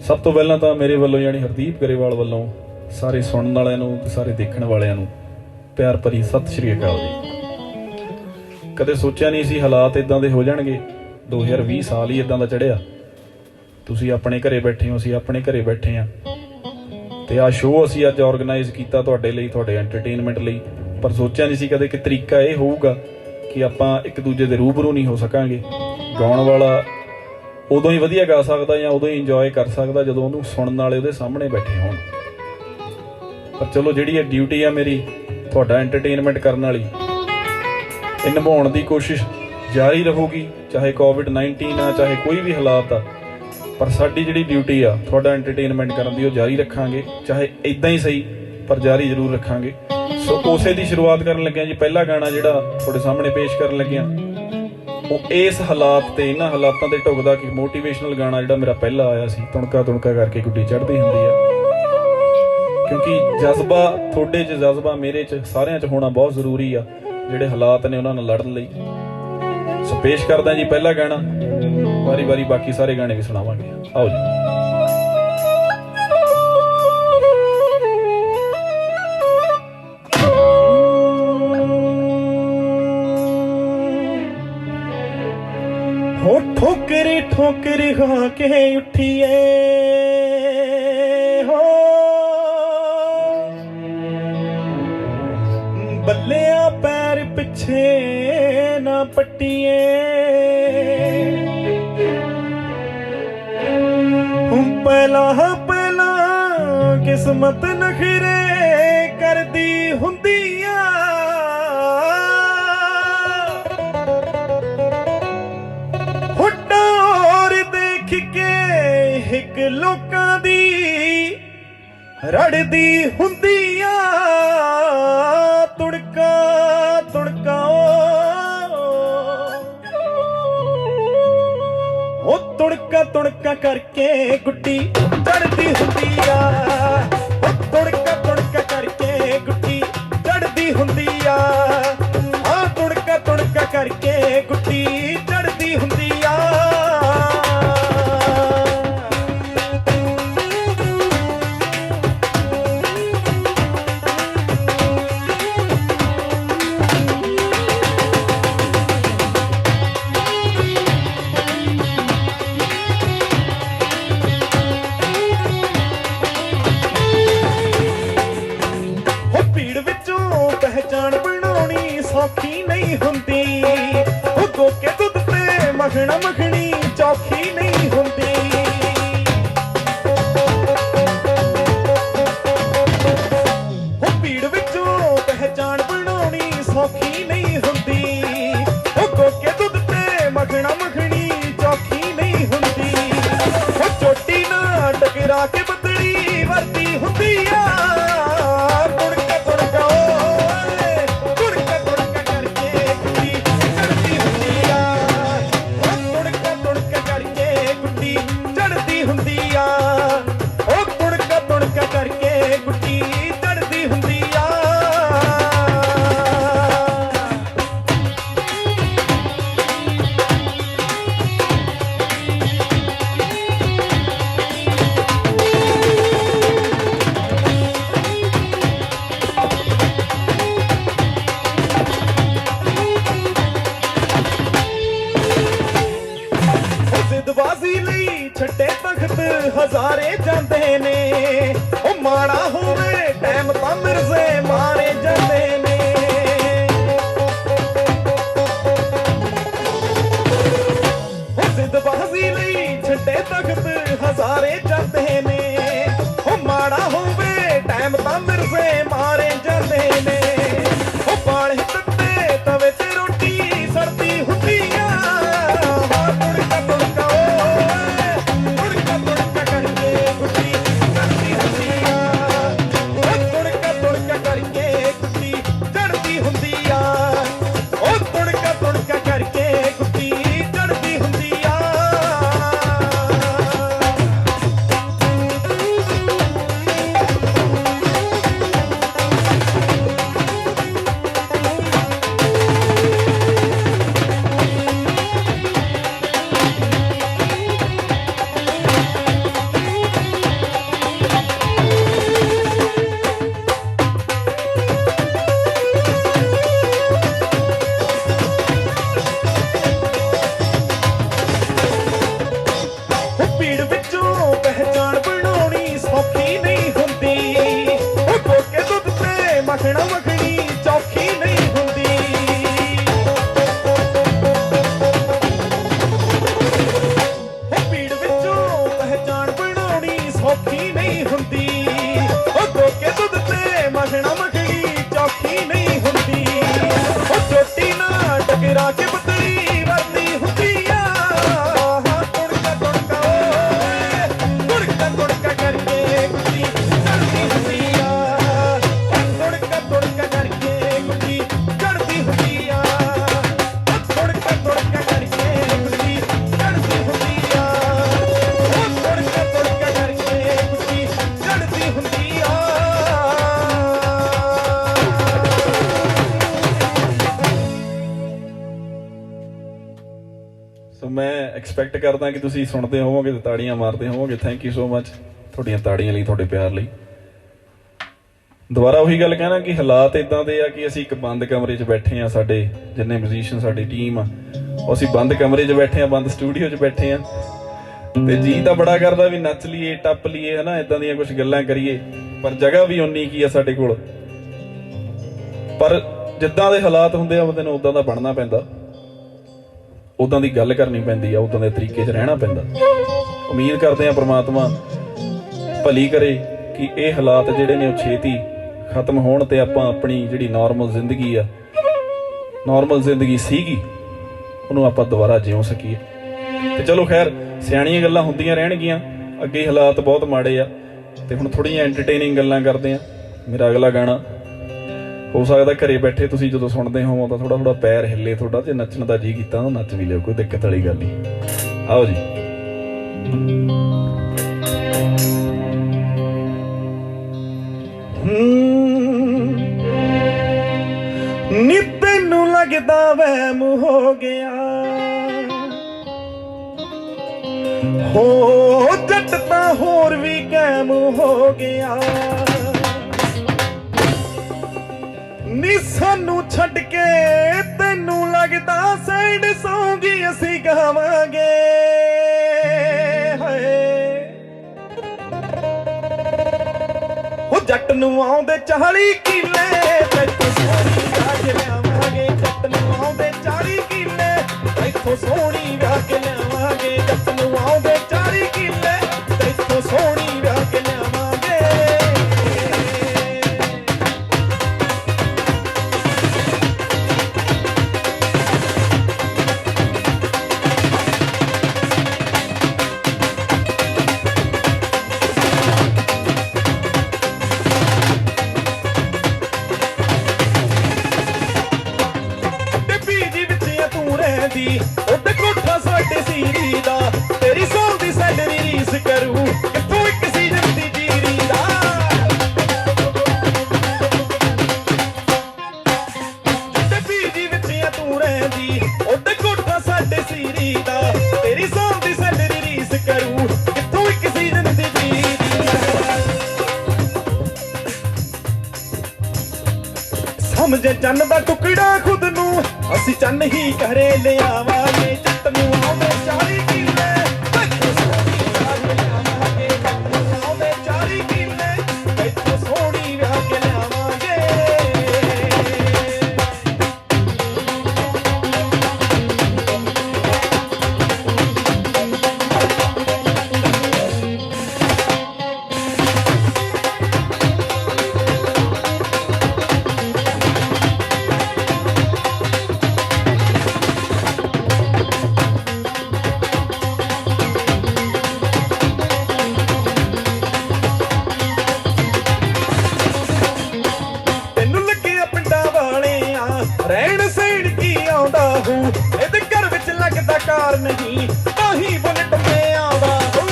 ਸਭ ਤੋਂ ਪਹਿਲਾਂ ਤਾਂ ਮੇਰੇ ਵੱਲੋਂ ਯਾਨੀ ਹਰਦੀਪ ਗਰੇਵਾਲ ਵੱਲੋਂ ਸਾਰੇ ਸੁਣਨ ਵਾਲਿਆਂ ਨੂੰ ਤੇ ਸਾਰੇ ਦੇਖਣ ਵਾਲਿਆਂ ਨੂੰ ਪਿਆਰ ਭਰੀ ਸਤਿ ਸ਼੍ਰੀ ਅਕਾਲ ਜੀ। ਕਦੇ ਸੋਚਿਆ ਨਹੀਂ ਸੀ ਹਾਲਾਤ ਇਦਾਂ ਦੇ ਹੋ ਜਾਣਗੇ। 2020 ਸਾਲ ਹੀ ਇਦਾਂ ਦਾ ਚੜ੍ਹਿਆ। ਤੁਸੀਂ ਆਪਣੇ ਘਰੇ ਬੈਠੇ ਹੋ, ਅਸੀਂ ਆਪਣੇ ਘਰੇ ਬੈਠੇ ਹਾਂ ਤੇ ਆਹ ਸ਼ੋਅ ਅਸੀਂ ਅੱਜ ਆਰਗੇਨਾਈਜ਼ ਕੀਤਾ ਤੁਹਾਡੇ ਲਈ, ਤੁਹਾਡੇ ਐਂਟਰਟੇਨਮੈਂਟ ਲਈ। ਪਰ ਸੋਚਿਆ ਨਹੀਂ ਸੀ ਕਦੇ ਕਿ ਤਰੀਕਾ ਇਹ ਹੋਊਗਾ ਕਿ ਆਪਾਂ ਇੱਕ ਦੂਜੇ ਦੇ ਰੂਬਰੂ ਨਹੀਂ ਹੋ ਸਕਾਂਗੇ। ਗਾਉਣ ਵਾਲਾ ਉਦੋਂ ਹੀ ਵਧੀਆ ਗਾ ਸਕਦਾ ਜਾਂ ਉਦੋਂ ਹੀ ਇੰਜੋਏ ਕਰ ਸਕਦਾ ਜਦੋਂ ਉਹਨੂੰ ਸੁਣਨ ਵਾਲੇ ਉਹਦੇ ਸਾਹਮਣੇ ਬੈਠੇ ਹੋਣ। ਪਰ ਚਲੋ, ਜਿਹੜੀ ਇਹ ਡਿਊਟੀ ਆ ਮੇਰੀ ਤੁਹਾਡਾ ਐਂਟਰਟੇਨਮੈਂਟ ਕਰਨ ਵਾਲੀ, ਇਹ ਨਿਭਾਉਣ ਦੀ ਕੋਸ਼ਿਸ਼ ਜਾਰੀ ਰਹੂਗੀ। ਚਾਹੇ COVID-19 ਆ, ਚਾਹੇ ਕੋਈ ਵੀ ਹਾਲਾਤ ਆ, ਪਰ ਸਾਡੀ ਜਿਹੜੀ ਡਿਊਟੀ ਆ ਤੁਹਾਡਾ ਐਂਟਰਟੇਨਮੈਂਟ ਕਰਨ ਦੀ ਉਹ ਜਾਰੀ ਰੱਖਾਂਗੇ। ਚਾਹੇ ਇੱਦਾਂ ਹੀ ਸਹੀ, ਪਰ ਜਾਰੀ ਜ਼ਰੂਰ ਰੱਖਾਂਗੇ। ਸੋ ਉਸੇ ਦੀ ਸ਼ੁਰੂਆਤ ਕਰਨ ਲੱਗਿਆ ਜੀ। ਪਹਿਲਾ ਗਾਣਾ ਜਿਹੜਾ ਤੁਹਾਡੇ ਸਾਹਮਣੇ ਪੇਸ਼ ਕਰਨ ਲੱਗਿਆ ਉਹ ਇਸ ਹਾਲਾਤ ਤੇ, ਇਹਨਾਂ ਹਾਲਾਤਾਂ ਤੇ ਢੁਕਦਾ ਕਿ ਮੋਟੀਵੇਸ਼ਨਲ ਗਾਣਾ ਜਿਹੜਾ ਮੇਰਾ ਪਹਿਲਾ ਆਇਆ ਸੀ, ਤੁਣਕਾ ਤੁਣਕਾ ਕਰਕੇ ਗੁੱਡੀ ਚੜ੍ਹਦੀ ਹੁੰਦੀ ਆ। ਕਿਉਂਕਿ ਜਜ਼ਬਾ ਤੁਹਾਡੇ 'ਚ, ਜਜ਼ਬਾ ਮੇਰੇ 'ਚ, ਸਾਰਿਆਂ 'ਚ ਹੋਣਾ ਬਹੁਤ ਜ਼ਰੂਰੀ ਆ ਜਿਹੜੇ ਹਾਲਾਤ ਨੇ ਉਹਨਾਂ ਨਾਲ ਲੜਨ ਲਈ। ਸੋ ਪੇਸ਼ ਕਰਦਾ ਜੀ ਪਹਿਲਾ ਗਾਣਾ, ਵਾਰੀ ਵਾਰੀ ਬਾਕੀ ਸਾਰੇ ਗਾਣੇ ਵੀ ਸੁਣਾਵਾਂਗੇ। ਆਓ ਜੀ। ਹੋ ਠੋਕਰੀ ਠੋਕਰੀ ਖਾ ਕੇ ਉੱਠੀਏ ਹੋ, ਬੱਲਿਆਂ ਪੈਰ ਪਿੱਛੇ ਨਾ ਪੱਟੀਏ। ਹੁਣ ਪਹਿਲਾਂ ਪਹਿਲਾਂ ਕਿਸਮਤ ਨਖਰੇ ਕਰਦੀ ਹੁੰਦੀ ਆ, ਇੱਕ ਲੋਕਾਂ ਦੀ ਰੜਦੀ ਹੁੰਦੀ ਆ। ਤੁੜਕਾ ਤੁੜਕਾ ਉਹ ਤੁੜਕਾ ਤੁੜਕਾ ਕਰਕੇ ਗੁੱਡੀ ਚੜਦੀ ਹੁੰਦੀ ਆ। ਉਹ ਤੁੜਕਾ ਤੁੜਕਾ ਕਰਕੇ ਗੁੱਡੀ ਚੜਦੀ ਹੁੰਦੀ ਆ। ਆ ਤੁੜਕਾ ਤੁੜਕਾ ਕਰਕੇ ਗੁੱਡੀ ਚੜਦੀ ਹੁੰਦੀ ਆ। ਪਹਿਚਾਣ ਬਣਾਉਣੀ ਸੌਖੀ ਨਹੀਂ ਹੁੰਦੀ, ਉਹ ਗੋਕੇ ਦੁੱਧ ਤੇ ਮੱਖਣਾ ਮੱਖਣੀ ਚੌਖੀ ਨਹੀਂ ਹੁੰਦੀ। ਉਹ ਭੀੜ ਵਿੱਚੋਂ ਪਹਿਚਾਣ ਬਣਾਉਣੀ ਸੌਖੀ ਨਹੀਂ ਹੁੰਦੀ, ਉਹ ਗੋਕੇ ਦੁੱਧ ਤੇ ਮੱਖਣਾ ਮੱਖਣੀ ਚੌਖੀ ਨਹੀਂ ਹੁੰਦੀ। ਉਹ ਚੋਟੀ ਨਾ ਟਕਰਾ ਕੇ ਬਦਲੀ ਵਰਦੀ ਹੁੰਦੀ ਆ। ਬਾਜ਼ੀ ਲਈ ਛੱਡੇ ਤਖਤ ਹਜ਼ਾਰੇ ਜਾਂਦੇ ਨੇ, ਉਹ ਮਾੜਾ ਹੋਵੇ ਟਾਈਮ ਤਾਂ ਮਿਰਜ਼ੇ ਮਾਰੇ ਜਾਂਦੇ ਨੇ। ਉਹ ਜ਼ਿੱਦਬਾਜ਼ੀ ਲਈ ਛੱਡੇ ਤਖਤ ਹਜ਼ਾਰੇ ਜਾਂਦੇ ਨੇ, ਉਹ ਮਾੜਾ ਹੋਵੇ ਟਾਈਮ ਤਾਂ ਮਿਰਜ਼ੇ ਮਾਰੇ ਜਾਂਦੇ ਨੇ। ਉਹ ਬਾਲੇ ਤੱਤੇ ਤਵੇ ਤੇ ਰੋਟੀ ਸੜਦੀ ਹੁੰਦੀ ਆ। ਵਿੱਚੋਂ ਪਹਿਚਾਣ ਬਣਾਉਣੀ ਸੌਖੀ ਨਹੀਂ ਹੁੰਦੀ ਉਹ ਕੋਕੇ ਦੁੱਧ ਤੇ ਮੱਖਣਾ ਮੱਖਣੀ ਚੌਖੀ ਨਹੀਂ ਹੁੰਦੀ ਉਹ ਭੀੜ ਵਿੱਚੋਂ ਪਹਿਚਾਣ ਬਣਾਉਣੀ ਸੌਖੀ ਨਹੀਂ ਹੁੰਦੀ ਉਹ ਕੋਕੇ ਦੁੱਧ ਤੇ ਮੱਖਣਾ ਮੱਖਣੀ ਚੌਖੀ ਨਹੀਂ ਹੁੰਦੀ ਉਹ ਚੋਟੀ ਨਾ ਟਕਰਾ ਕੇ ਪਤਲੀ ਵਰਦੀ ਹੁੰਦੀ ਆ ਤੁੜਕਾ ਤੁੜਕਾ ਓਏ ਤੁੜਕਾ ਤੁੜਕਾ ਕਰਕੇ ਕੁੱਤੀ ਚੜਦੀ ਹੁੰਦੀ ਆ ਤੁੜਕਾ ਤੁੜਕਾ ਕਰਕੇ ਕੁੱਤੀ ਚੜਦੀ ਹੁੰਦੀ ਆ ਤੁੜਕਾ ਤੁੜਕਾ ਕਰਕੇ ਕੁੱਤੀ ਚੜਦੀ ਹੁੰਦੀ ਆ ਤੁੜਕਾ ਤੁੜਕਾ ਕਰਕੇ ਕੁੱਤੀ ਚੜਦੀ ਹੁੰਦੀ ਆ ਸੋ ਮੈਂ ਐਕਸਪੈਕਟ ਕਰਦਾ ਕਿ ਤੁਸੀਂ ਸੁਣਦੇ ਹੋਵੋਗੇ ਤੇ ਤਾੜੀਆਂ ਮਾਰਦੇ ਹੋਵੋਗੇ। ਥੈਂਕ ਯੂ ਸੋ ਮਚ ਤੁਹਾਡੀਆਂ ਤਾੜੀਆਂ ਲਈ, ਤੁਹਾਡੇ ਪਿਆਰ ਲਈ। ਦੁਬਾਰਾ ਉਹੀ ਗੱਲ ਕਹਿਣਾ ਕਿ ਹਾਲਾਤ ਇਦਾਂ ਦੇ ਆ ਕਿ ਅਸੀਂ ਇੱਕ ਬੰਦ ਕਮਰੇ 'ਚ ਬੈਠੇ ਆ, ਸਾਡੇ ਜਿੰਨੇ ਮਿਊਜ਼ੀਸ਼ੀਅਨ ਸਾਡੀ ਟੀਮ ਆ ਉਹ ਅਸੀਂ ਬੰਦ ਕਮਰੇ 'ਚ ਬੈਠੇ ਆ, ਬੰਦ ਸਟੂਡੀਓ 'ਚ ਬੈਠੇ ਆ ਤੇ ਜੀ ਤਾਂ ਬੜਾ ਕਰਦਾ ਵੀ ਨੱਚ ਲਈਏ ਟੱਪ ਲਈਏ ਹਨਾ, ਇਦਾਂ ਦੀਆਂ ਕੁਝ ਗੱਲਾਂ ਕਰੀਏ, ਪਰ ਜਗ੍ਹਾ ਵੀ ਉਨੀ ਕੀ ਆ ਸਾਡੇ ਕੋਲ। ਪਰ ਜਿੱਦਾਂ ਦੇ ਹਾਲਾਤ ਹੁੰਦੇ ਆ ਬੰਦੇ ਨੂੰ ਉਦਾਂ ਦਾ ਬਣਨਾ ਪੈਂਦਾ, ਉਦਾਂ ਦੀ ਗੱਲ ਕਰਨੀ ਪੈਂਦੀ ਆ, ਉਦਾਂ ਦੇ ਤਰੀਕੇ 'ਚ ਰਹਿਣਾ ਪੈਂਦਾ। ਉਮੀਦ ਕਰਦੇ ਆ ਪ੍ਰਮਾਤਮਾ ਭਲੀ ਕਰੇ ਕਿ ਇਹ ਹਾਲਾਤ ਜਿਹੜੇ ਨੇ ਉਹ ਛੇਤੀ ਖਤਮ ਹੋਣ ਤੇ ਆਪਾਂ ਆਪਣੀ ਜਿਹੜੀ ਨਾਰਮਲ ਜ਼ਿੰਦਗੀ ਆ, ਨਾਰਮਲ ਜ਼ਿੰਦਗੀ ਸੀਗੀ, ਉਹਨੂੰ ਆਪਾਂ ਦੁਬਾਰਾ ਜਿਉ ਸਕੀਏ। ਤੇ ਚਲੋ ਖੈਰ ਸਿਆਣੀਆਂ ਗੱਲਾਂ ਹੁੰਦੀਆਂ ਰਹਿਣਗੀਆਂ, ਅੱਗੇ ਹਾਲਾਤ ਬਹੁਤ ਮਾੜੇ ਆ ਤੇ ਹੁਣ ਥੋੜ੍ਹੀਆਂ ਐਂਟਰਟੇਨਿੰਗ ਗੱਲਾਂ ਕਰਦੇ ਆ। ਮੇਰਾ ਅਗਲਾ ਗਾਣਾ ਹੋ ਸਕਦਾ ਘਰੇ ਬੈਠੇ ਤੁਸੀਂ ਜਦੋਂ ਸੁਣਦੇ ਹੋ ਤਾਂ ਥੋੜਾ ਥੋੜਾ ਪੈਰ ਹਿੱਲੇ ਤੁਹਾਡਾ, ਜੇ ਨੱਚਣ ਦਾ ਜੀ ਕੀਤਾ ਤਾਂ ਨੱਚ ਵੀ ਲਿਓ, ਕੋਈ ਦਿੱਕਤ ਵਾਲੀ ਗੱਲ ਨਹੀਂ। ਆਓ ਜੀ। ਨੀ ਤੈਨੂੰ ਲੱਗਦਾ ਵਹਿਮ ਹੋ ਗਿਆ ਹੋ ਜੱਟ ਤਾਂ ਹੋਰ ਵੀ ਕਾਇਮ ਹੋ ਗਿਆ ਨੀ ਸਾਨੂੰ ਛੱਡ ਕੇ ਤੈਨੂੰ ਲੱਗਦਾ ਸੈਡ ਸੌਂਗ ਅਸੀਂ ਗਾਵਾਂਗੇ ਹਾਏ ਉਹ ਜੱਟ ਨੂੰ ਆਉਂਦੇ 40 ਕਿੱਲੇ ਤੈਨੂੰ ਸੋਹਣੀ ਵਿਆਹ ਕੇ ਲਿਆਵਾਂਗੇ ਜੱਟ ਨੂੰ ਆਉਂਦੇ 40 ਕਿੱਲੇ ਤੈਨੂੰ ਸੋਹਣੀ ਵਿਆਹ ਕੇ ਲਿਆਵਾਂਗੇ ਜੱਟ ਨੂੰ ਆਉਂਦੇ 40 ਕਿੱਲੇ ਤੈਨੂੰ ਸੋਹਣੀ ਵਿਆਹ ਕੇ ਲਿਆਵਾਂਗੇ ਉੱਤੇ ਕੋਠਾ ਸਾਡੇ ਸੀਰੀ ਦਾ ਤੇਰੀ ਸੌਂ ਦੀ ਸੈਲਰੀ ਰੀਸ ਕਰੂ ਕਿੱਥੋਂ ਇੱਕ ਸੀਜ਼ਨ ਦੀ ਜੀਰੀ ਦਾ ਜਿੱਤੇ ਪੀਜੀ ਵਿੱਚ ਆ ਤੂੰ ਰਹਿੰਦੀ ਉੱਤੇ ਕੋਠਾ ਸਾਡੇ ਸੀਰੀ ਦਾ ਤੇਰੀ ਸੌਂ ਦੀ ਸੈਲਰੀ ਰੀਸ ਕਰੂ ਕਿੱਥੋਂ ਇੱਕ ਸੀਜ਼ਨ ਦੀ ਜੀਰੀ ਸਮਝੇ ਚੰਨ ਦਾ ਟੁਕੜਾ ਖੁਦ ਨੂੰ ਅਸੀਂ ਚੰਨ ਹੀ ਘਰੇ ਲਿਆਵਾਂਗੇ ਜੱਟ ਨੂੰ ਆਉਂਦੇ 40 ਕਿੱਲੇ ਤੈਨੂੰ ਸੋਹਣੀ ਵਿਆਹ ਕੇ ਲਿਆਵਾਂਗੇ ਜੱਟ ਨੂੰ ਆਉਂਦੇ 40 ਕਿੱਲੇ ਤੈਨੂੰ ਸੋਹਣੀ ਵਿਆਹ ਕੇ ਲਿਆਵਾਂਗੇ ਰਹਿਣ ਸਹਿਣ ਕੀ ਆਉਂਦਾ ਹੂ ਇਹਦੇ ਘਰ ਵਿੱਚ ਲੱਗਦਾ ਕਾਰ ਨਹੀਂ ਤਾਂ ਹੀ ਬੁਲਟ ਤੇ ਆਉਂਦਾ ਹੂ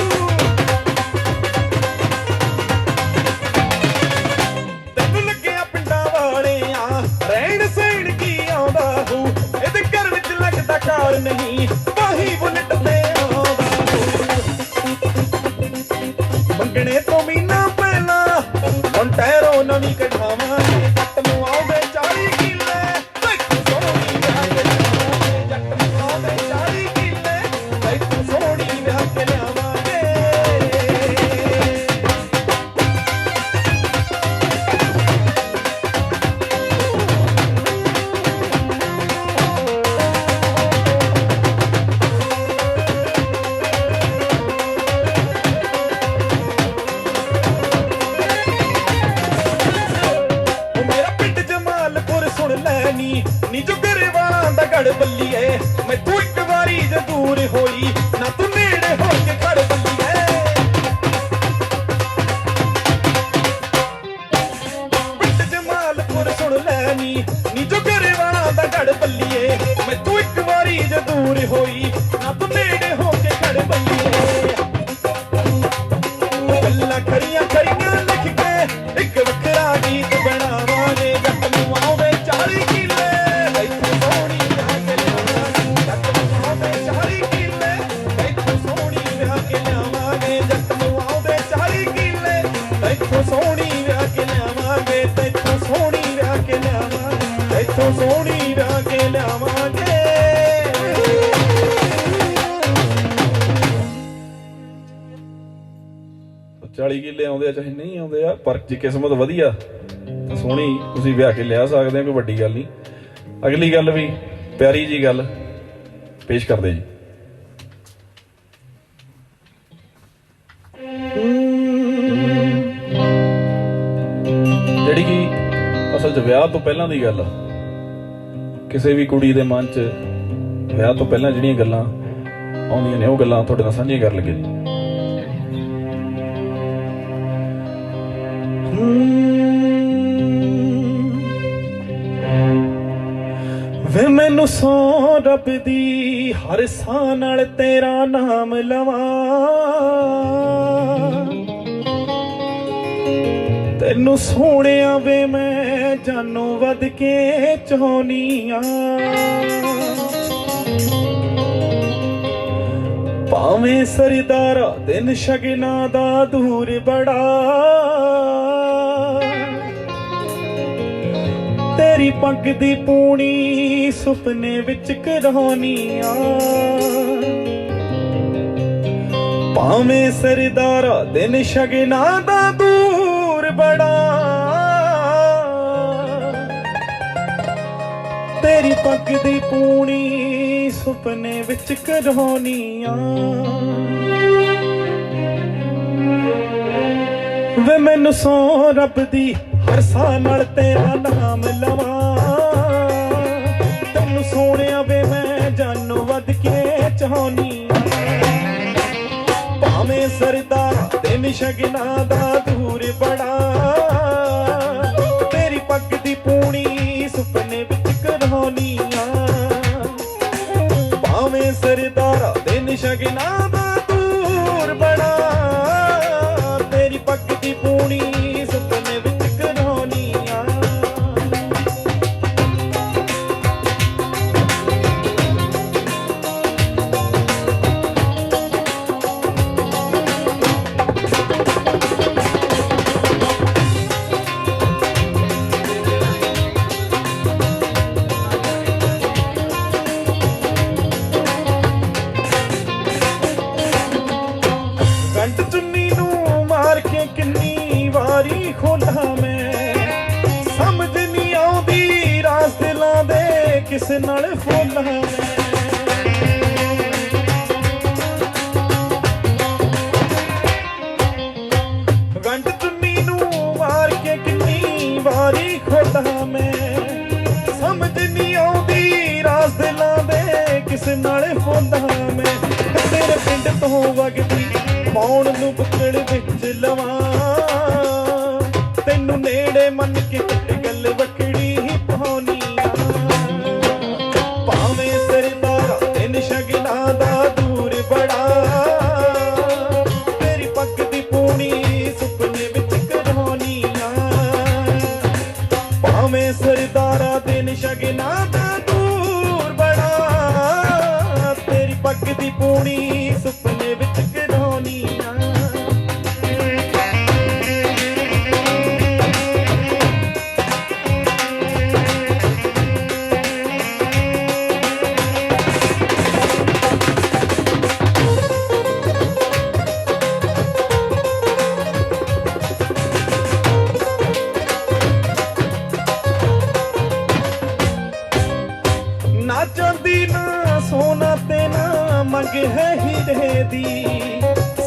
ਤੈਨੂੰ ਲੱਗਿਆ ਪਿੰਡਾਂ ਵਾਲਿਆਂ ਰਹਿਣ ਸਹਿਣ ਕੀ ਆਉਂਦਾ ਹੂ ਇਹਦੇ ਘਰ ਵਿੱਚ ਲੱਗਦਾ ਕਾਰ ਨਹੀਂ ਤਾਂ ਹੀ ਬੁਲਟ ਤੇ ਆਉਂਦਾ ਮੰਗਣੇ ਤੋਂ ਮਹੀਨਾ ਪਹਿਲਾਂ ਕੰਟੈਰੋ ਨਵੀਂ ਕਢਾਵਾਂਗੇ ਜੱਟ ਨੂੰ ਆਉਂਦੇ 40 ਕਿੱਲੇ ਜੱਟ ਨੂੰ ਆਉਂਦੇ 40 ਕਿੱਲੇ ਤੈਨੂੰ ਸੋਹਣੀ ਵਿਆਹ ਕੇ ਲਿਆਵਾਂਗੇ ਦੀਆਂ ਕਰੀਆਂ ਲਿਖ ਕੇ ਇੱਕ ਵੱਖਰਾ ਗੀਤ ਬਣਾਵਾਂਗੇ ਜੱਟ ਨੂੰ ਆਉਂਦੇ 40 ਕਿੱਲੇ ਇੱਥੋਂ ਸੋਹਣੀ ਵਿਆਹ ਕੇ ਲਿਆਵਾਂਗੇ ਜੱਟ ਨੂੰ ਆਉਂਦੇ 40 ਕਿੱਲੇ ਇੱਥੋਂ ਸੋਹਣੀ ਵਿਆਹ ਕੇ ਲਿਆਵਾਂਗੇ ਜੱਟ ਨੂੰ ਆਉਂਦੇ 40 ਕਿੱਲੇ ਇੱਥੋਂ ਸੋਹਣੀ ਵਿਆਹ ਕੇ ਲਿਆਵਾਂਗੇ ਇੱਥੋਂ ਸੋਹਣੀ ਵਿਆਹ ਕੇ ਲਿਆਵਾਂਗੇ ਇੱਥੋਂ ਸੋਹਣੀ ਵਿਆਹ ਕੇ ਲਿਆਵਾਂਗੇ 40 ਕਿੱਲੇ ਆਉਂਦੇ ਆ ਚਾਹੇ ਨਹੀਂ ਆਉਂਦੇ ਆ, ਪਰ ਜੇ ਕਿਸਮਤ ਵਧੀਆ ਤਾਂ ਸੋਹਣੀ ਤੁਸੀਂ ਵਿਆਹ ਕੇ ਲਿਆ ਸਕਦੇ ਆ, ਕੋਈ ਵੱਡੀ ਗੱਲ ਨਹੀਂ। ਅਗਲੀ ਗੱਲ ਵੀ ਪਿਆਰੀ ਜੀ ਗੱਲ ਪੇਸ਼ ਕਰਦੇ ਜੀ। ਜਿਹੜੀ ਕਿ ਅਸਲ 'ਚ ਵਿਆਹ ਤੋਂ ਪਹਿਲਾਂ ਦੀ ਗੱਲ ਆ। ਕਿਸੇ ਵੀ ਕੁੜੀ ਦੇ ਮਨ 'ਚ ਵਿਆਹ ਤੋਂ ਪਹਿਲਾਂ ਜਿਹੜੀਆਂ ਗੱਲਾਂ ਆਉਂਦੀਆਂ ਨੇ ਉਹ ਗੱਲਾਂ ਤੁਹਾਡੇ ਨਾਲ ਸਾਂਝੀਆਂ ਕਰਨ ਲੱਗੇ ਜੀ। ਵੇ ਮੈਨੂੰ ਸੌ ਰੱਬ ਦੀ ਹਰ ਸਾਹ ਨਾਲ ਤੇਰਾ ਨਾਮ ਲਵਾਂ ਤੈਨੂੰ ਸੋਹਣਿਆ ਵੇ ਮੈਂ ਜਾਨੋਂ ਵੱਧ ਕੇ ਚਾਹੁੰਦੀ ਆਂ ਭਾਵੇਂ ਸਰਦਾਰਾ ਦਿਨ ਸ਼ਗਨਾਂ ਦਾ ਦੂਰ ਬੜਾ ਤੇਰੀ ਪੱਗ ਦੀ ਪੂਣੀ ਸੁਪਨੇ ਵਿੱਚ ਕਰਾਉਣੀ ਆ ਭਾਵੇਂ ਸਰਦਾਰਾ ਦਿਨ ਸ਼ਗਨਾਂ ਦਾ ਦੂਰ ਬੜਾ ਤੇਰੀ ਪੱਗ ਦੀ ਪੂਣੀ ਸੁਪਨੇ ਵਿੱਚ ਕਰਾਉਣੀ ਆ ਵੇ ਮੈਨੂੰ ਸੌ ਰੱਬ ਦੀ ਹਰ ਸਾਹ ਨਾਲ ਤੇਰਾ ਨਾਮ ਲਵਾਂ ਤੈਨੂੰ ਸੋਹਣਿਆ ਵੇ ਮੈਂ ਜਾਨੋਂ ਵੱਧ ਕੇ ਚਾਹੁੰਦੀ ਭਾਵੇਂ ਸਰਦਾਰਾ ਦਿਨ ਸ਼ਗਨਾਂ ਦਾ ਦੂਰ ਬੜਾ ਤੇਰੀ ਪੱਗ ਦੀ ਪੂਣੀ ਸੁਪਨੇ ਵਿੱਚ ਕਰਾਉਣੀ ਆ ਭਾਵੇਂ ਸਰਦਾਰਾ ਦਿਨ ਸ਼ਗਨਾਂ ਦਾ ਦੂਰ ਬੜਾ ਤੇਰੀ ਪੱਗ ਦੀ ਪੂਣੀ ਸੁਪਨੇ ਵਿੱਚ ਕਰਾਉਣੀ ਆ ਗੰਢ ਚੁੰਨੀ ਨੂੰ ਮਾਰ ਕੇ ਕਿੰਨੀ ਵਾਰੀ ਖੋਲਾਂ ਮੈਂ ਸਮਝ ਨਹੀਂ ਆਉਂਦੀ ਰਾਜ਼ ਦਿਲਾਂ ਦੇ ਕਿਸ ਨਾਲ ਫੋਲਾਂ ਮੈਂ ਗੰਢ ਚੁੰਨੀ ਨੂੰ ਮਾਰ ਕੇ ਕਿੰਨੀ ਵਾਰੀ ਖੋਲਾਂ ਮੈਂ ਸਮਝ ਨਹੀਂ ਆਉਂਦੀ ਰਾਜ਼ ਦਿਲਾਂ ਦੇ ਕਿਸ ਨਾਲ ਫੋਲਾਂ ਮੈਂ ਤੇਰੇ ਪਿੰਡ ਤੋਂ ਵਗਦੀ ਮੌਣ ਨੂੰ ਬੁੱਕੜ ਵਿੱਚ ਲਵਾਂ ਤੈਨੂੰ ਨੇੜੇ ਮੰਨ ਕੇ ਗੱਲ ਵਕੜੀ ਹੀ ਪਾਉਣੀ ਆ ਭਾਵੇਂ ਸਰਦਾਰਾ ਦਿਨ ਸ਼ਗਨਾਂ ਦਾ ਦੂਰ ਬੜਾ ਤੇਰੀ ਪੱਗ ਦੀ ਪੂਣੀ ਸੁਪਨੇ ਵਿੱਚ ਕਰਾਉਣੀ ਆ ਭਾਵੇਂ ਸਰਦਾਰਾ ਦਿਨ ਸ਼ਗਨਾਂ ਦਾ ਦੂਰ ਬੜਾ ਤੇਰੀ ਪੱਗ ਦੀ ਪੂਣੀ ਸੁਪਨੇ ਵਿੱਚ ਕਰਾਉਣੀ ਆ ਨਾ ਚਾਂਦੀ ਨਾ ਸੋਨਾ ਤੇ ਨਾ ਮੰਗ ਹੈ ਹੀਰੇ ਦੀ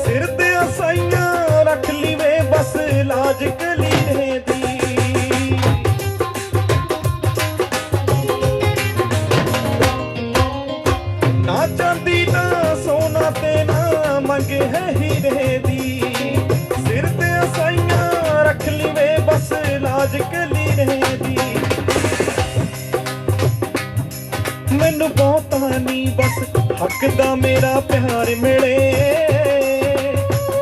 ਸਿਰ ਤੇ ਅਸਾਈਆਂ ਰੱਖ ਲਈ ਵੇ ਬਸ ਲਾਜ ਕਲੀਰੇ ਦੀ ਨਾ ਚਾਂਦੀ ਨਾ ਸੋਨਾ ਤੇ ਨਾ ਮੰਗ ਹੈ ਹੀਰੇ ਦੀ ਸਿਰ ਤੇ ਅਸਾਈਆਂ ਰੱਖ ਲਈ ਵੇ ਬਸ ਲਾਜ ਕਲੀਰੇ ਦੀ ਮੈਨੂੰ ਬਹੁਤਾ ਨਹੀਂ ਬਸ ਹੱਕ ਦਾ ਮੇਰਾ ਪਿਆਰ ਮਿਲੇ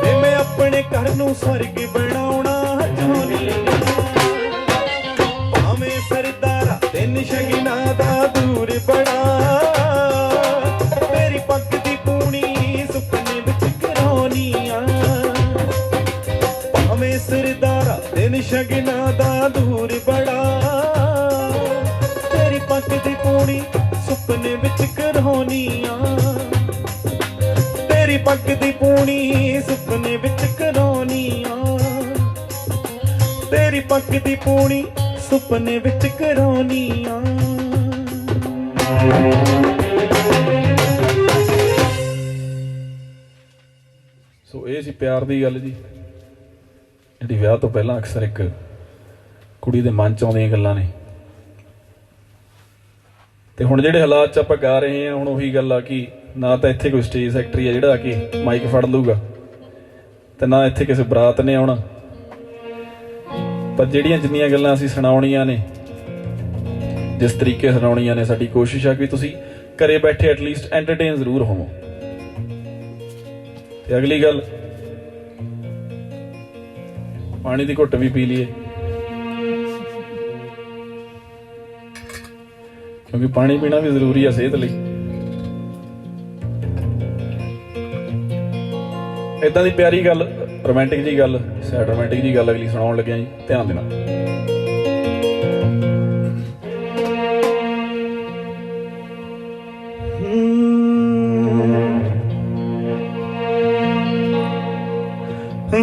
ਵੇ ਮੈਂ ਆਪਣੇ ਆਪਣੇ ਘਰ ਨੂੰ ਸਵਰਗ ਬਣਾਉਣਾ ਚਾਹੁੰਦੀ ਭਾਵੇਂ ਸਰਦਾਰਾ ਤਿੰਨ ਸ਼ਗਨਾਂ ਦਾ ਦੂਰ ਬੜਾ ਤੇਰੀ ਪੱਗ ਦੀ ਪੂਣੀ ਸੁਪਨੇ ਵਿੱਚ ਕਰਾਉਣੀ ਆ ਭਾਵੇਂ ਸਰਦਾਰਾ ਤਿੰਨ ਸ਼ਗਨਾਂ ਦਾ ਦੂਰ ਬੜਾ ਤੇਰੀ ਪੱਗ ਦੀ ਪੂਣੀ ਸੁਪਨੇ ਵਿੱਚ ਕਰਾਉਣੀ ਆ ਤੇਰੀ ਪੱਗ ਦੀ ਪੂਣੀ ਸੁਪਨੇ ਵਿੱਚ ਕਰਾਉਣੀ ਆ ਤੇਰੀ ਪੱਗ ਦੀ ਪੂਣੀ ਸੁਪਨੇ ਵਿੱਚ ਕਰਾਉਣੀ ਆ ਸੋ ਇਹ ਸੀ ਪਿਆਰ ਦੀ ਗੱਲ ਜੀ, ਜਿਹੜੀ ਵਿਆਹ ਤੋਂ ਪਹਿਲਾਂ ਅਕਸਰ ਇੱਕ ਕੁੜੀ ਦੇ ਮਨ 'ਚ ਆਉਂਦੀਆਂ ਗੱਲਾਂ ਨੇ। ਤੇ ਹੁਣ ਜਿਹੜੇ ਹਾਲਾਤ 'ਚ ਆਪਾਂ ਗਾ ਰਹੇ ਹਾਂ, ਹੁਣ ਉਹੀ ਗੱਲ ਆ ਕਿ ਨਾ ਤਾਂ ਇੱਥੇ ਕੋਈ ਸਟੇਜ ਸੈਕਟਰੀ ਆ ਜਿਹੜਾ ਆ ਕੇ ਮਾਈਕ ਫੜ ਲੂਗਾ, ਤੇ ਨਾ ਇੱਥੇ ਕਿਸੇ ਬਰਾਤ ਨੇ ਆਉਣਾ। ਪਰ ਜਿਹੜੀਆਂ ਜਿੰਨੀਆਂ ਗੱਲਾਂ ਅਸੀਂ ਸੁਣਾਉਣੀਆਂ ਨੇ, ਜਿਸ ਤਰੀਕੇ ਸੁਣਾਉਣੀਆਂ ਨੇ, ਸਾਡੀ ਕੋਸ਼ਿਸ਼ ਆ ਕਿ ਤੁਸੀਂ ਘਰੇ ਬੈਠੇ ਐਟਲੀਸਟ ਐਂਟਰਟੇਨ ਜ਼ਰੂਰ ਹੋਵੋ। ਤੇ ਅਗਲੀ ਗੱਲ, ਪਾਣੀ ਦੀ ਘੁੱਟ ਵੀ ਪੀ ਲਈਏ, ਕਿਉਂਕਿ ਪਾਣੀ ਪੀਣਾ ਵੀ ਜ਼ਰੂਰੀ ਆ ਸਿਹਤ ਲਈ। ਏਦਾਂ ਦੀ ਪਿਆਰੀ ਗੱਲ, ਰੋਮਾਂਟਿਕ ਜੀ ਗੱਲ, ਸੈਡ ਰੋਮਾਂਟਿਕ ਜੀ ਗੱਲ ਅਗਲੀ ਸੁਣਾਉਣ ਲੱਗਿਆ ਜੀ, ਧਿਆਨ ਦੇਣਾ।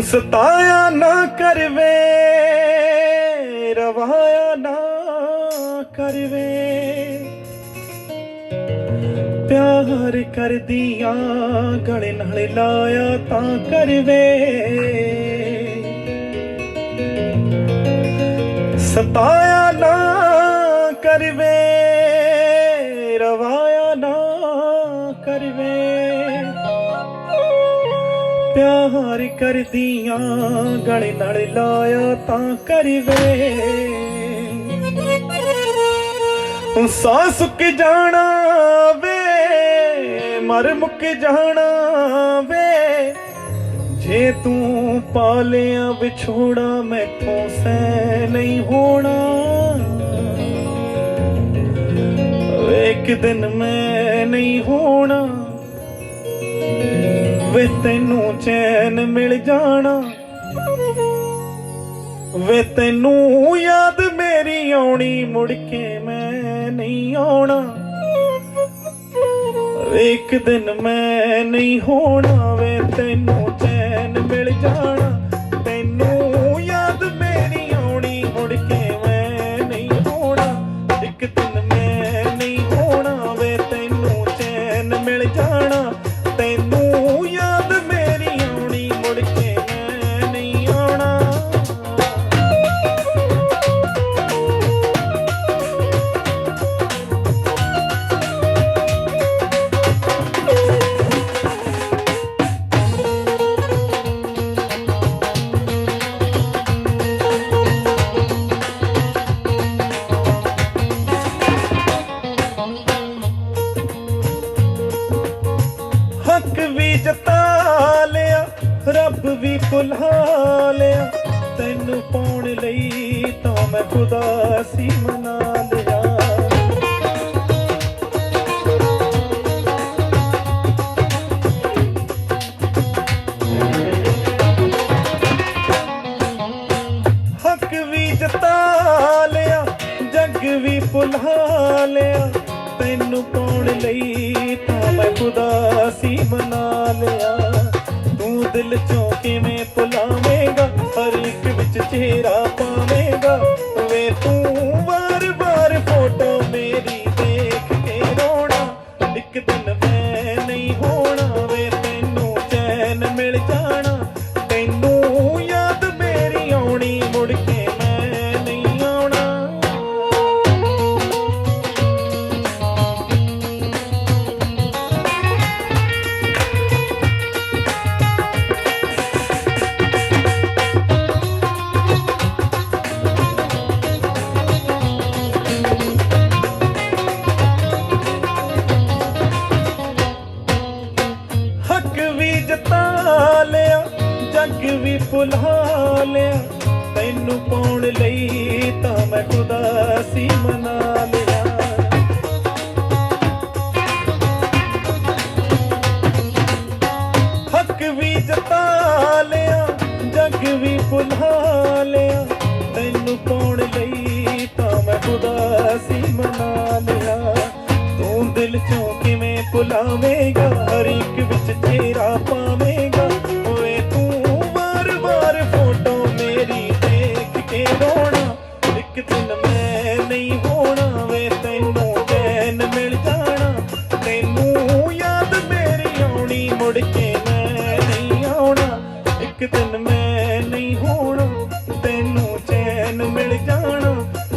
ਸਤਾਇਆ ਨਾ ਕਰਵੇ, ਰਵਾਇਆ ਨਾ ਕਰਵੇ, ਪਿਆਰ ਕਰਦੀਆਂ ਗਲੇ ਨਾਲ ਲਾਇਆ ਤਾਂ ਕਰਵੇ। ਸਤਾਇਆ ਨਾ ਕਰਵੇ, ਰਵਾਇਆ ਨਾ ਕਰਵੇ, ਪਿਆਰ ਕਰਦੀਆਂ ਗਲੇ ਨਾਲ ਲਾਇਆ ਤਾਂ ਕਰਵੇ। ਸਾਹ ਸੁੱਕ ਜਾਣਾ ਵੇ, ਮਰ ਮੁੱਕ ਜਾਣਾ ਵੇ, ਜੇ ਤੂੰ ਪਾਲਿਆ ਵਿਛੋੜਾ ਮੈਥੋਂ ਸਹਿ ਨਹੀਂ ਹੋਣਾ। ਇੱਕ ਦਿਨ ਮੈਂ ਨਹੀਂ ਹੋਣਾ ਵੇ, ਤੈਨੂੰ ਚੈਨ ਮਿਲ ਜਾਣਾ ਵੇ, ਤੈਨੂੰ ਯਾਦ ਮੇਰੀ ਆਉਣੀ, ਮੁੜ ਕੇ ਮੈਂ ਨਹੀਂ ਆਉਣਾ। ਇੱਕ ਦਿਨ ਮੈਂ ਨਹੀਂ ਹੋਣਾ ਵੇ, ਤੈਨੂੰ ਚੈਨ ਮਿਲ ਜਾਣਾ, ਤੈਨੂੰ ਯਾਦ ਮੇਰੀ ਆਉਣੀ, ਮੁੜ ਕੇ ਮੈਂ ਨਹੀਂ ਹੋਣਾ। ਇੱਕ ਦਿਨ ਮੈਂ ਨਹੀਂ ਹੋਣਾ ਵੇ, ਤੈਨੂੰ ਚੈਨ ਮਿਲ ਜਾਣਾ, ਤੈਨੂੰ ਯਾਦ ਮੇਰੀ ਆਉਣੀ, ਮੁੜ ਕੇ ਮੈਂ ਨਹੀਂ ਆਉਣਾ। ਹੱਕ ਵੀ ਜਤਾ ਲਿਆ, ਰੱਬ ਵੀ ਭੁਲਾ ਲਿਆ, ਤੈਨੂੰ ਪਾਉਣ ਲਈ ਤਾਂ ਮੈਂ ਖੁਦਾ ਸੀ ਮਨਾ ਲਿਆ। ਹੱਕ ਵੀ ਜਤਾ ਲਿਆ, ਜੱਗ ਵੀ ਭੁਲਾ ਲਿਆ, ਤੈਨੂੰ ਪਾਉਣ ਲਈ ਤਾਂ ਮੈਂ ਖੁਦਾ ਸੀ ਬਣਾ ਲਿਆ। ਤੂੰ ਦਿਲ ਚੋਂ ਕਿਵੇਂ ਭੁਲਾਵੇਂਗਾ, ਹਰ ਇੱਕ ਵਿੱਚ ਚਿਹਰਾ ਪਾਵੇਂਗਾ ਵੇ, ਤੂੰ ਵਾਰ-ਵਾਰ ਫੋਟੋ ਮੇਰੀ ਦੇਖ ਕੇ ਰੋਣਾ। ਇੱਕ ਦਿਨ ਮੈਂ ਨਹੀਂ ਹੋਣਾ ਵੇ, ਤੈਨੂੰ ਚੈਨ ਮਿਲ ਜਾਣਾ, ਤੈਨੂੰ ਯਾਦ ਮੇਰੀ ਆਉਣੀ, ਮੁੜ ਕੇ ਮੈਂ ਨਹੀਂ ਆਉਣਾ। ਭੁਲਾ ਲਿਆ ਤੈਨੂੰ ਪਾਉਣ ਲਈ ਤਾਂ ਮੈਂ ਖੁਦਾ ਸੀ ਮਨਾ ਲਿਆ ਹੱਕ ਵੀ ਜਤਾ ਲਿਆ ਜੱਗ ਵੀ ਭੁਲਾ ਲਿਆ ਤੈਨੂੰ ਪਾਉਣ ਲਈ ਤਾਂ ਮੈਂ ਖੁਦਾ ਸੀ ਮਨਾ ਲਿਆ ਤੂੰ ਦਿਲ ਚੋਂ ਕਿਵੇਂ ਭੁਲਾਵੇਂਗਾ ਹਰ ਇੱਕ ਵਿੱਚ ਤੇਰਾ ਪਾਵੇਂਗਾ ਓਏ ਤੂੰ ਵਾਰ-ਵਾਰ ਫੋਟੋ ਮੇਰੀ ਦੇਖ ਕੇ ਰੋਣਾ ਇੱਕ ਦਿਨ ਮੈਂ ਨਹੀਂ ਹੋਣਾ ਵੇ ਤੈਨੂੰ ਚੈਨ ਮਿਲ ਜਾਣਾ ਤੈਨੂੰ ਯਾਦ ਮੇਰੀ ਆਉਣੀ ਮੁੜ ਕੇ ਮੈਂ ਨਹੀਂ ਆਉਣਾ ਇੱਕ ਦਿਨ ਮੈਂ ਨਹੀਂ ਹੋਣਾ ਤੈਨੂੰ ਚੈਨ ਮਿਲ ਜਾਣਾ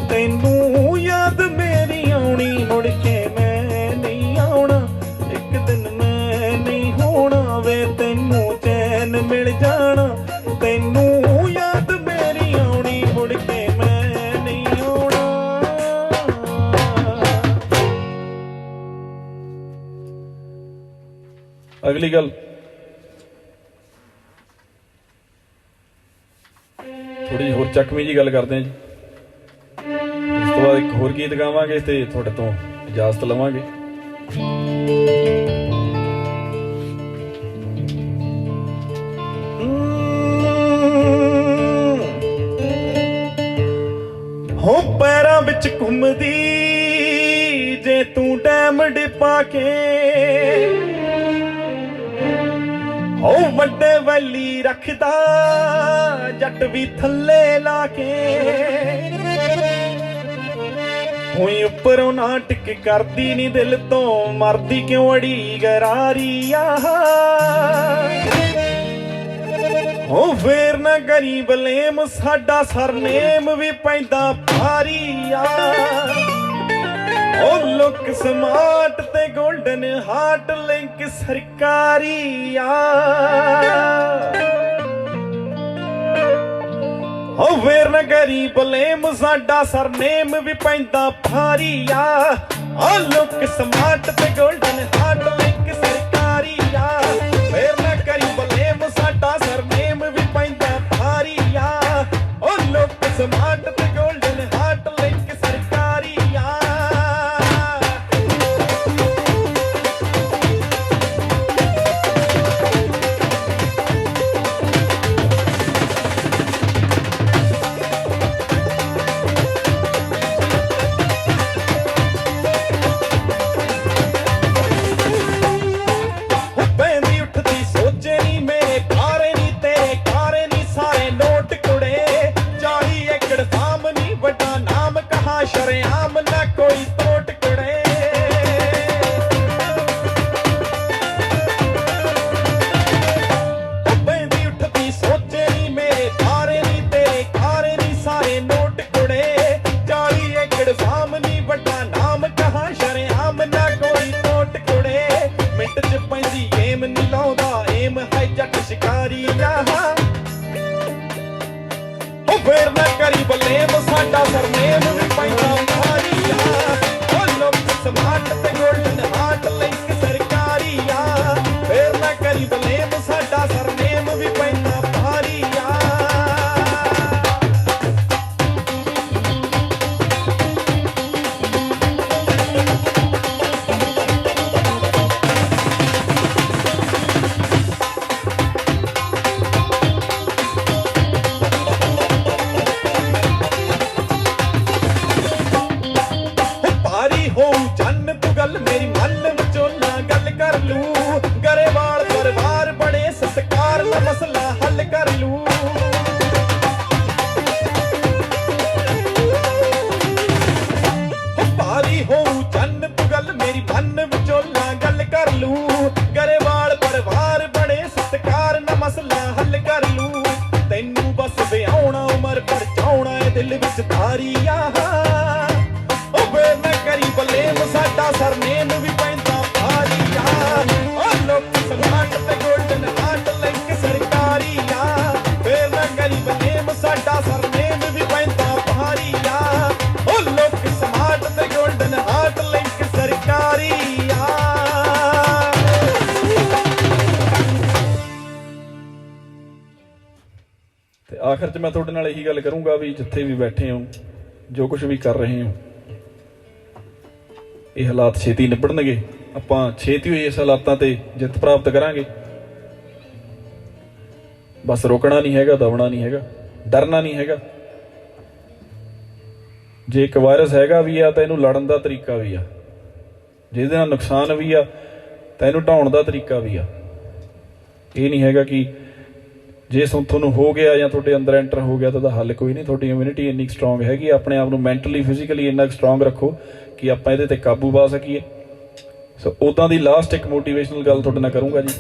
ਤੈਨੂੰ ਯਾਦ ਮੇਰੀ ਆਉਣੀ ਮੁੜ ਕੇ ਮੈਂ ਨਹੀਂ ਆਉਣਾ ਇੱਕ ਦਿਨ ਮੈਂ ਨਹੀਂ ਹੋਣਾ ਵੇ ਤੈਨੂੰ ਚੈਨ ਮਿਲ ਜਾਣਾ ਤੈਨੂੰ ਯਾਦ ਮੇਰੀ ਆਉਣੀ ਮੁੜ ਕੇ ਮੈਂ ਨਹੀਂ ਆਉਣਾ ਅਗਲੀ ਗੱਲ ਥੋੜੀ ਜਿਹੀ ਹੋਰ ਚੱਕਵੀਂ ਜੀ ਗੱਲ ਕਰਦੇ ਹਾਂ ਜੀ ਉਸ ਤੋਂ ਬਾਅਦ ਇੱਕ ਹੋਰ ਗੀਤ ਗਾਵਾਂਗੇ ਤੇ ਤੁਹਾਡੇ ਤੋਂ ਇਜਾਜ਼ਤ ਲਵਾਂਗੇ ਹੋ ਪੈਰਾਂ ਵਿੱਚ ਘੁੰਮਦੀ ਜੇ ਤੂੰ ਡੈਮਡ ਪਾ ਕੇ ਹੋ ਵੱਡੇ ਵੈਲੀ ਰੱਖਦਾ ਜੱਟ ਵੀ ਥੱਲੇ ਲਾ ਕੇ ਹੋਈ ਉੱਪਰੋਂ ਨਾਟਕ ਕਰਦੀ ਨੀ ਦਿਲ ਤੋਂ ਮਰਦੀ ਕਿਉਂ ਅੜੀ ਗਰਾਰੀ ਆ ਹੋ ਫੇਰ ਨਾ ਕਰੀ ਬਲੇਮ ਸਾਡਾ ਸਰਨੇਮ ਵੀ ਪੈਂਦਾ ਭਾਰੀ ਆ ਉਹ ਲੁੱਕ ਸਮਾਰਟ ਤੇ ਗੋਲਡਨ ਹਾਰਟ ਲਿੰਕ ਸਰਕਾਰੀ ਆ ਹੋ ਫੇਰ ਨਾ ਕਰੀ ਬਲੇਮ ਸਾਡਾ ਸਰਨੇਮ ਵੀ ਪੈਂਦਾ ਭਾਰੀ ਆ ਉਹ ਲੁੱਕ ਸਮਾਰਟ ਤੇ ਗੋਲਡਨ ਹਾਰਟ ਲਿੰਕ ਸਰਕਾਰੀ ਆ ਫੇਰ ਨਾ ਕਰੀ ਬਲੇਮ ਸਾਡਾ ਸਰਨੇਮ ਵੀ ਪੈਂਦਾ ਭਾਰੀ ਆ ਉਹ ਲੁੱਕ ਸਮਾਰਟ ਤੇ ਗੋਲਡਨ ਹਾਰਟ ਲਿੰਕ ਸਰਕਾਰੀ ਆ ਸ਼ਰੇਆਮ ਨਾ ਕੋਈ ਤੋਟ ਕੁੜੇ ਬੈਂਦੀ ਉੱਠਦੀ ਸੋਚੇ ਨੀ ਮੇਰੇ ਤਾਰੇ ਨੀ ਤੇਰੇ ਕਾਰੇ ਨੀ ਸਾਰੇ ਨੋਟ ਕੁੜੇ 40 ਏਕੜ ਫਾਮ ਨੀ ਵੱਡਾ ਨਾਮ ਕਹਾ ਸ਼ਰੇਆਮ ਨਾ ਕੋਈ ਤੋਟ ਕੁੜੇ ਮਿੰਟ ਚ ਪੈਂਦੀ ਏਮ ਨੀ ਲਾਉਂਦਾ ਏਮ ਹੈ ਜੱਟ ਸ਼ਿਕਾਰੀ ਆ ਉਹ ਫੇਰ ਨਾ ਕਰੀ ਬਲੇਮ ਸਾਡਾ ਸਰਨੇਮ ਵੀ ਪੈਂਦਾ ਭਾਰੀ ਆ ਉਹ ਲੋਕ ਸਮਾਰਟ ਤੇ ਗੋਲਡਨ ਹਾਰਟ ਲਿੰਕ ਸਰਕਾਰੀ ਆ ਫੇਰ ਨਾ ਕਰੀ ਬਲੇਮ ਸਾਡਾ ਸਰਨੇਮ ਵੀ ਪੈਂਦਾ ਭਾਰੀ ਆ ਮੇਰੀ ਮਨ ਵਿਚੋਲਾ ਗੱਲ ਕਰ ਲੂ ਗਰੇਵਾਲ ਪਰਿਵਾਰ ਬੜੇ ਸਤਿਕਾਰ ਦਾ ਮਸਲਾ ਹੱਲ ਕਰ ਲੂ ਭਾਰੀ ਹੋਊ ਚੰਨ ਤੂੰ ਗੱਲ ਮੇਰੀ ਮਨ ਵਿਚੋਲਾ ਗੱਲ ਕਰ ਲੂ ਗਰੇਵਾਲ ਪਰਿਵਾਰ ਬੜੇ ਸਤਿਕਾਰ ਦਾ ਮਸਲਾ ਹੱਲ ਕਰ ਲੂ ਤੈਨੂੰ ਬਸ ਵਿਆਹੁਣਾ ਉਮਰ ਪਰ ਚਾਉਣਾ ਏ ਦਿਲ ਵਿੱਚ ਧਾਰੀ ਆ ਉਹ ਫੇਰ ਨਾ ਕਰੀ ਬਲੇਮ ਸਾਡਾ ਸਰਨੇਮ ਵੀ ਪੈਂਦਾ ਭਾਰੀ ਆ ਉਹ ਲੋਕ ਸਮਾਰਟ ਤੇ ਗੋਲਡਨ ਹਾਰਟ ਲਿੰਕ ਸਰਕਾਰੀ ਆ ਫੇਰ ਨਾ ਕਰੀ ਬਲੇਮ ਸਾਡਾ ਸਰਨੇਮ ਵੀ ਪੈਂਦਾ ਭਾਰੀ ਆ ਉਹ ਲੋਕ ਸਮਾਰਟ ਤੇ ਗੋਲਡਨ ਹਾਰਟ ਲਿੰਕ ਸਰਕਾਰੀ ਆ ਤੇ ਆਖਰ 'ਚ ਮੈਂ ਤੁਹਾਡੇ ਨਾਲ ਇਹੀ ਗੱਲ ਕਰੂੰਗਾ ਵੀ ਜਿੱਥੇ ਵੀ ਬੈਠੇ ਹੋ, ਜੋ ਕੁਝ ਵੀ ਕਰ ਰਹੇ ਹੋ, ਇਹ ਹਾਲਾਤ ਛੇਤੀ ਨਿਬੜਨਗੇ। ਆਪਾਂ ਛੇਤੀ ਹੋਈ ਇਸ ਹਾਲਾਤਾਂ ਤੇ ਜਿੱਤ ਪ੍ਰਾਪਤ ਕਰਾਂਗੇ। ਬਸ ਰੁਕਣਾ ਨਹੀਂ ਹੈਗਾ, ਦਬਣਾ ਨਹੀਂ ਹੈਗਾ, ਡਰਨਾ ਨਹੀਂ ਹੈਗਾ। ਜੇ ਇੱਕ ਵਾਇਰਸ ਹੈਗਾ ਵੀ ਆ ਤਾਂ ਇਹਨੂੰ ਲੜਨ ਦਾ ਤਰੀਕਾ ਵੀ ਆ, ਜਿਹਦੇ ਨਾਲ ਨੁਕਸਾਨ ਵੀ ਆ ਤਾਂ ਇਹਨੂੰ ਢਾਉਣ ਦਾ ਤਰੀਕਾ ਵੀ ਆ। ਇਹ ਨਹੀਂ ਹੈਗਾ ਕਿ ਜੇ ਤੁਹਾਨੂੰ ਹੋ ਗਿਆ ਜਾਂ ਤੁਹਾਡੇ ਅੰਦਰ ਐਂਟਰ ਹੋ ਗਿਆ ਤਾਂ ਉਹਦਾ ਹੱਲ ਕੋਈ ਨਹੀਂ। ਤੁਹਾਡੀ ਇਮਿਊਨਿਟੀ ਇੰਨੀ ਸਟਰੋਂਗ ਹੈਗੀ, ਆਪਣੇ ਆਪ ਨੂੰ ਮੈਂਟਲੀ ਫਿਜ਼ੀਕਲੀ ਇੰਨਾ ਸਟਰੋਂਗ ਰੱਖੋ ਕਿ ਆਪਾਂ ਇਹਦੇ ਤੇ ਕਾਬੂ ਪਾ ਸਕੀਏ। ਸੋ ਉੱਦਾਂ ਦੀ ਲਾਸਟ ਇੱਕ ਮੋਟੀਵੇਸ਼ਨਲ ਗੱਲ ਤੁਹਾਡੇ ਨਾਲ ਕਰੂੰਗਾ ਜੀ,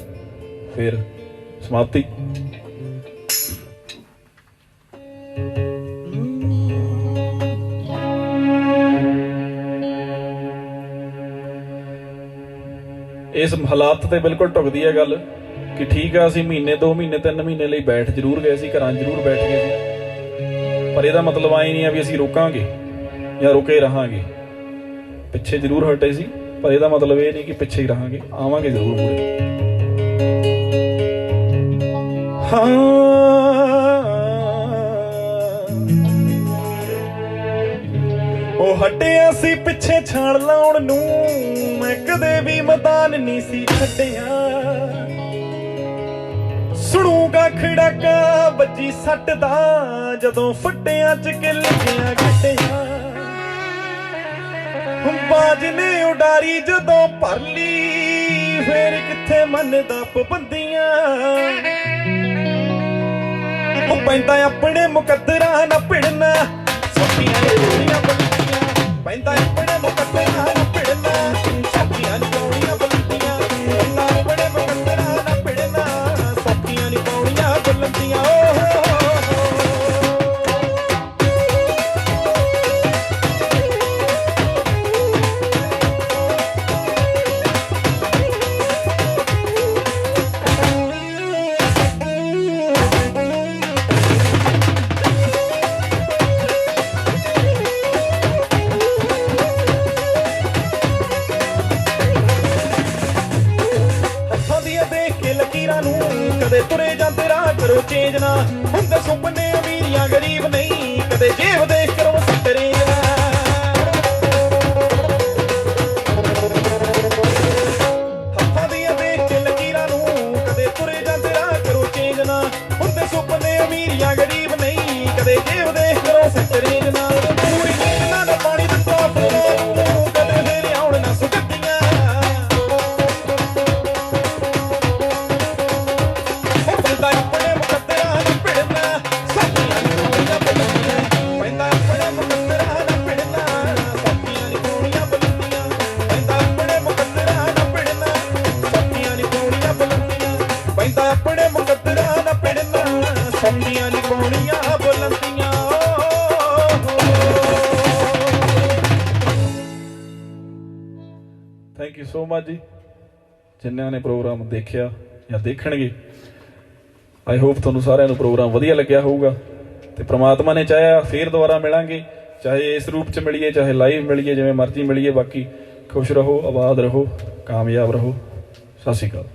ਫਿਰ ਸਮਾਪਤੀ। ਇਸ ਹਾਲਾਤ ਤੇ ਬਿਲਕੁਲ ਢੁਕਦੀ ਹੈ ਗੱਲ ਕਿ ਠੀਕ ਆ ਅਸੀਂ ਮਹੀਨੇ 2 ਮਹੀਨੇ 3 ਮਹੀਨੇ ਲਈ ਬੈਠ ਜ਼ਰੂਰ ਗਏ ਸੀ, ਘਰਾਂ ਜ਼ਰੂਰ ਬੈਠ ਗਏ ਸੀ, ਪਰ ਇਹਦਾ ਮਤਲਬ ਆਏ ਨਹੀਂ ਆ ਵੀ ਅਸੀਂ ਰੁਕਾਂਗੇ ਜਾਂ ਰੁਕੇ ਰਹਾਂਗੇ। ਪਿੱਛੇ ਜ਼ਰੂਰ ਹਟੇ ਸੀ, ਪਰ ਇਹਦਾ ਮਤਲਬ ਇਹ ਨਹੀਂ ਕਿ ਪਿੱਛੇ ਹੀ ਰਹਾਂਗੇ, ਆਵਾਂਗੇ ਜ਼ਰੂਰ ਮੁੜੇ। ਉਹ ਹਟਿਆ ਸੀ ਪਿੱਛੇ ਛਾਣ ਲਾਉਣ ਨੂੰ, ਮੈਂ ਕਦੇ ਵੀ ਮੈਦਾਨ ਨਹੀਂ ਸੀ ਛੱਡਿਆ। ਸੁਣੂਗਾ ਖੜਾਕਾ ਵੱਜੀ ਸੱਟ ਦਾ, ਜਦੋਂ ਫੱਟਿਆਂ ਚ ਕਿੱਲ ਗਿਆ ਗੱਡਿਆ। ਬਾਜ ਨੇ ਉਡਾਰੀ ਜਦੋਂ ਭਰ ਲਈ, ਫੇਰ ਕਿੱਥੇ ਮੰਨਦਾ ਪਾਬੰਦੀਆਂ। ਉਹ ਪੈਂਦਾ ਆਪਣੇ ਮੁਕੱਦਰਾਂ ਨਾ ਭਿੜਨਾ, ਸੋਟੀਆਂ ਨੇ ਗੋਲੀਆਂ ਬਲਦੀਆਂ। ਪੈਂਦਾ ਆਪਣੇ ਮੁਕੱਦਰਾਂ ਨਾ ਭਿੜਨਾ, ਸੋਟੀਆਂ ਨੇ ਗੋਲੀਆਂ ਬਲਦੀਆਂ। ਪੈਂਦਾ ਆਪਣੇ ਮੁਕੱਦਰਾਂ ਨਾ ਭਿੜਨਾ, ਸੋਟੀਆਂ ਨੇ ਗੋਲੀਆਂ ਬਲਦੀਆਂ। ਕਦੇ ਤੁਰੇ ਜਾਂਦੇ ਰਾਹ ਕਰੋ ਚੇਂਜ ਨਾ, ਹੁੰਦੇ ਸੁਪਨੇ ਅਮੀਰੀਆਂ ਗਰੀਬ ਨਹੀਂ, ਕਦੇ ਜੇਬ ਦੇਖ ਕਰੋ ਸਿੱਤਰੇ ਨਾ। ਹੱਥਾਂ ਦੀਆਂ ਦੇਖ ਕੇ ਲਕੀਰਾਂ ਨੂੰ, ਕਦੇ ਤੁਰੇ ਜਾਂਦੇ ਰਾਹ ਕਰੋ ਚੇਂਜ ਨਾ, ਹੁੰਦੇ ਸੁਪਨੇ ਅਮੀਰੀਆਂ ਗਰੀਬ ਨਹੀਂ, ਕਦੇ ਜੇਬ ਦੇਖ ਕਰੋ ਸਿੱਤਰੇ ਨਾ। ਪੂਰੀ ਨੀਂਦ ਨਾਲ ਪਾਣੀ ਦਿੱਤਾ ਫੁੱਲਾਂ ਨੂੰ, ਕਦੇ ਫੇਰ ਆਉਣ ਨਾ ਸੁਗੱਦੀਆਂ। ਆਪਣੇ ਮੁਕੱਦਰਾਂ ਨਾ ਭਿੜਨਾ, ਸਾਡੀਆਂ ਨੀ ਗੋਲੀਆਂ ਬਲਦੀਆਂ। ਪੈਂਦਾ ਆਪਣੇ ਮੁਕੱਦਰਾਂ ਨਾ ਭਿੜਨਾ, ਸਾਡੀਆਂ ਨੀ ਗੋਲੀਆਂ ਬਲਦੀਆਂ। ਪੈਂਦਾ ਆਪਣੇ ਮੁਕੱਦਰਾਂ ਨਾ ਭਿੜਨਾ, ਸਾਡੀਆਂ ਨੀ ਗੋਲੀਆਂ ਬਲਦੀਆਂ। ਪੈਂਦਾ ਆਪਣੇ ਮੁਕੱਦਰਾਂ ਨਾ ਭਿੜਨਾ, ਸਾਡੀਆਂ ਨੀ ਗੋਲੀਆਂ ਬਲਦੀਆਂ। ਥੈਂਕ ਯੂ ਸੋ ਮਚ ਜੀ, ਜਿਨ੍ਹਾਂ ਨੇ ਪ੍ਰੋਗਰਾਮ ਦੇਖਿਆ ਜਾਂ ਦੇਖਣਗੇ। ਆਈ ਹੋਪ ਤੁਹਾਨੂੰ ਸਾਰਿਆਂ ਨੂੰ ਪ੍ਰੋਗਰਾਮ ਵਧੀਆ ਲੱਗਿਆ ਹੋਊਗਾ, ਤੇ ਪ੍ਰਮਾਤਮਾ ਨੇ ਚਾਹਿਆ ਫੇਰ ਦੁਬਾਰਾ ਮਿਲਾਂਗੇ, ਚਾਹੇ ਇਸ ਰੂਪ 'ਚ ਮਿਲੀਏ, ਚਾਹੇ ਲਾਈਵ ਮਿਲੀਏ, ਜਿਵੇਂ ਮਰਜ਼ੀ ਮਿਲੀਏ। ਬਾਕੀ ਖੁਸ਼ ਰਹੋ, ਆਬਾਦ ਰਹੋ, ਕਾਮਯਾਬ ਰਹੋ। ਸਤਿ ਸ਼੍ਰੀ ਅਕਾਲ।